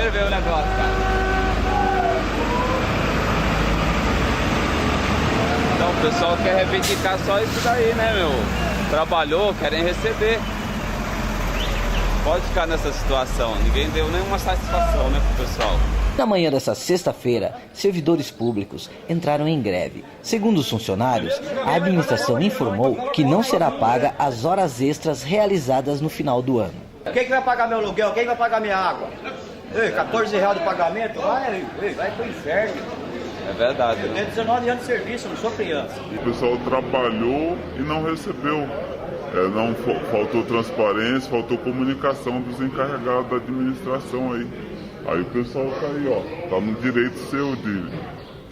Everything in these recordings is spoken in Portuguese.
ferver o negócio, cara. Então o pessoal quer reivindicar só isso daí, né, meu? Trabalhou, querem receber. Pode ficar nessa situação, ninguém deu nenhuma satisfação, né, pro pessoal. Na manhã dessa sexta-feira, servidores públicos entraram em greve. Segundo os funcionários, a administração informou que não será paga as horas extras realizadas no final do ano. Quem que vai pagar meu aluguel? Quem vai pagar minha água? Ei, R$14 de pagamento? Vai pro inferno. É verdade. Eu tenho 19 anos de serviço, não sou criança. O pessoal trabalhou e não recebeu. Não faltou transparência, faltou comunicação dos encarregados da administração aí. Aí o pessoal tá aí, ó, tá no direito seu de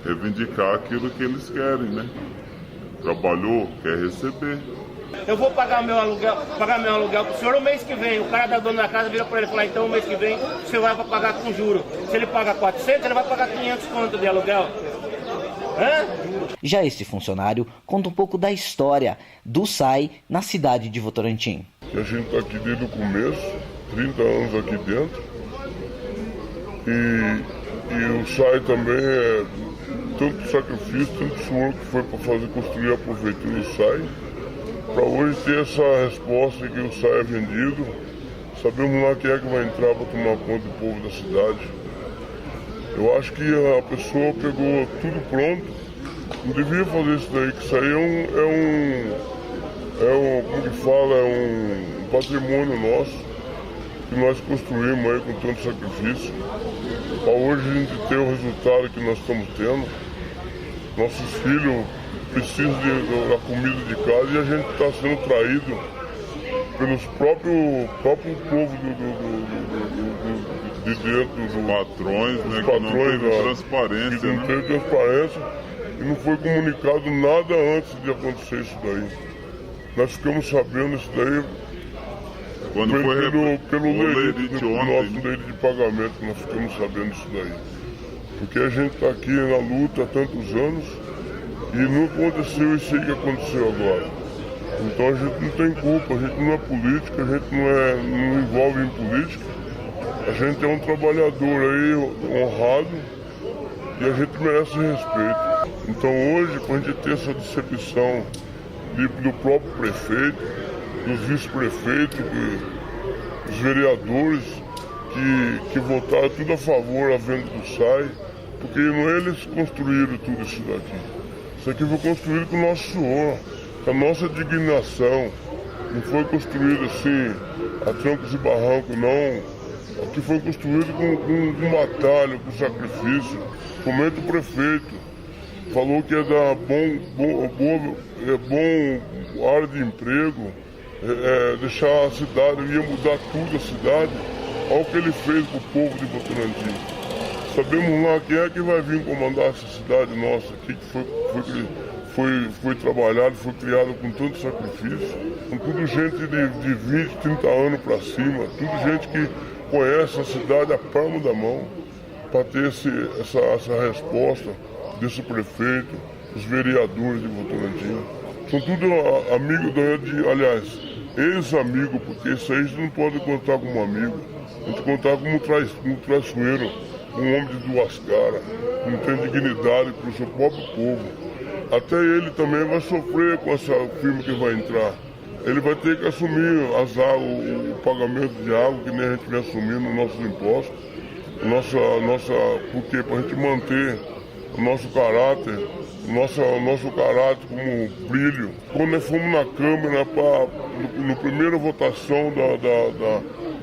reivindicar aquilo que eles querem, né? Trabalhou, quer receber. Eu vou pagar meu aluguel pro senhor o mês que vem. O cara da dona da casa vira para ele e fala, então o mês que vem o senhor vai pagar com juros. Se ele paga 400, ele vai pagar 500 conto de aluguel. Hã? Já este funcionário conta um pouco da história do SAI na cidade de Votorantim. A gente está aqui desde o começo, 30 anos aqui dentro, e o SAI também é tanto sacrifício, tanto suor que foi para fazer construir a prefeitura do SAI, para hoje ter essa resposta que o SAI é vendido. Sabemos lá quem é que vai entrar para tomar conta do povo da cidade. Eu acho que a pessoa pegou tudo pronto, não devia fazer isso daí, que isso aí como que fala, é um patrimônio nosso, que nós construímos aí com tanto sacrifício. Para hoje a gente ter o resultado que nós estamos tendo, nossos filhos precisam da comida de casa e a gente está sendo traído pelos próprio povo de dentro dos Patrões, né? patrões, que não teve transparência, que não né? teve transparência e não foi comunicado nada antes de acontecer isso daí. Nós ficamos sabendo isso daí Quando pelo leirite ontem, nosso leite de pagamento, nós ficamos sabendo isso daí. Porque a gente está aqui na luta há tantos anos e não aconteceu isso aí que aconteceu agora. Então a gente não tem culpa, a gente não é político, a gente não envolve em política. A gente é um trabalhador aí honrado e a gente merece respeito. Então hoje, quando a gente tem essa decepção do próprio prefeito, dos vice-prefeitos, dos vereadores que votaram tudo a favor da venda do SAI, porque não eles construíram tudo isso daqui. Isso aqui foi construído com o nosso suor, com a nossa dignação. Não foi construído assim, a trancos e barrancos, não. Aqui foi construído com batalha, com sacrifício. Comenta o prefeito. Falou que ia dar bom área de emprego, deixar a cidade, ia mudar tudo a cidade. Olha o que ele fez para o povo de Votorantim. Sabemos lá quem é que vai vir comandar essa cidade nossa aqui, que foi trabalhado, foi criado com tanto sacrifício. Com tudo gente de 20, 30 anos para cima, tudo gente que conhece a cidade a palma da mão, para ter essa resposta desse prefeito, dos vereadores de Votorantim. São tudo amigos, aliás, ex-amigos, porque isso aí a gente não pode contar como amigo. A gente contar como traiçoeiro, um homem de duas caras, que não tem dignidade para o seu próprio povo. Até ele também vai sofrer com essa firma que vai entrar. Ele vai ter que assumir o pagamento de água, que nem a gente vem assumindo nossos impostos. Porque para a gente manter o nosso caráter, nosso caráter como brilho. Quando nós fomos na Câmara, na primeira votação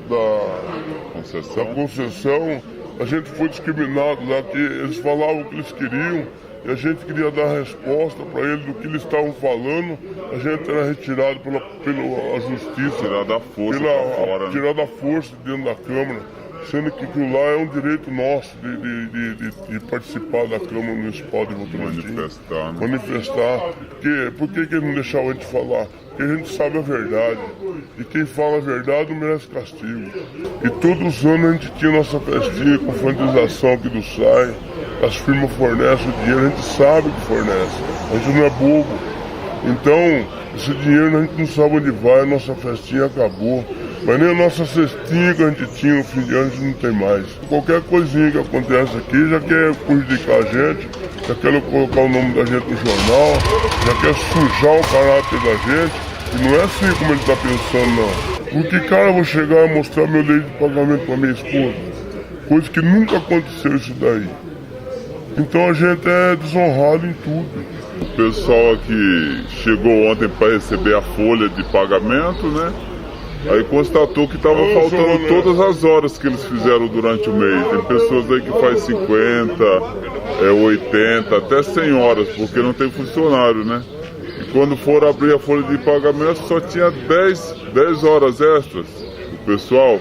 da concessão, a gente foi discriminado lá, que eles falavam o que eles queriam, e a gente queria dar resposta para eles do que eles estavam falando, a gente era retirado pela justiça. Tirar da força pra fora, né? Tirar da força dentro da Câmara, sendo que aquilo lá é um direito nosso de participar da Câmara Municipal de Votorantim. Manifestar, né? Manifestar. Por que eles não deixavam a gente falar? Porque a gente sabe a verdade. E quem fala a verdade não merece castigo. E todos os anos a gente tinha nossa festinha com fantização aqui do SAI. As firmas fornecem o dinheiro, a gente sabe que fornece. A gente não é bobo. Então, esse dinheiro a gente não sabe onde vai, a nossa festinha acabou. Mas nem a nossa cestinha que a gente tinha no fim de ano, a gente não tem mais. Qualquer coisinha que acontece aqui já quer prejudicar a gente, já quer colocar o nome da gente no jornal, já quer sujar o caráter da gente. E não é assim como ele está pensando, não. Com que cara eu vou chegar e mostrar meu leito de pagamento para minha esposa? Coisa que nunca aconteceu isso daí. Então a gente é desonrado em tudo. O pessoal aqui chegou ontem para receber a folha de pagamento, né? Aí constatou que estava faltando todas as horas que eles fizeram durante o mês. Tem pessoas aí que faz 50, 80, até 100 horas, porque não tem funcionário, né? E quando for abrir a folha de pagamento só tinha 10 horas extras. O pessoal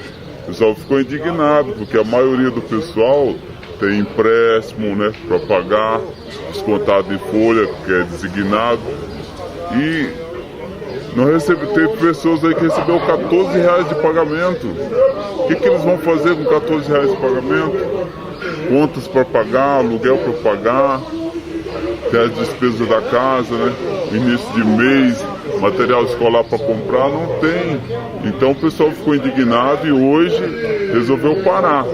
ficou indignado, porque a maioria do pessoal tem empréstimo, né, para pagar, descontado em folha, que é designado. E teve pessoas aí que recebeu R$14 de pagamento. O que eles vão fazer com R$14 de pagamento? Contas para pagar, aluguel para pagar, tem as despesas da casa, né? Início de mês, material escolar para comprar, não tem. Então o pessoal ficou indignado e hoje resolveu parar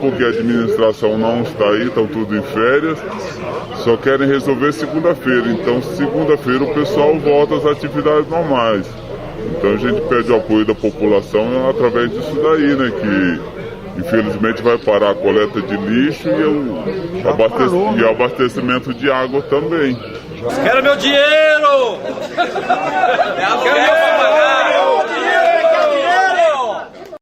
porque a administração não está aí, estão tudo em férias, só querem resolver segunda-feira. Então segunda-feira o pessoal volta às atividades normais. Então a gente pede o apoio da população através disso daí, né, que infelizmente vai parar a coleta de lixo e o abastecimento de água também. Quero meu dinheiro! Quero meu pagar!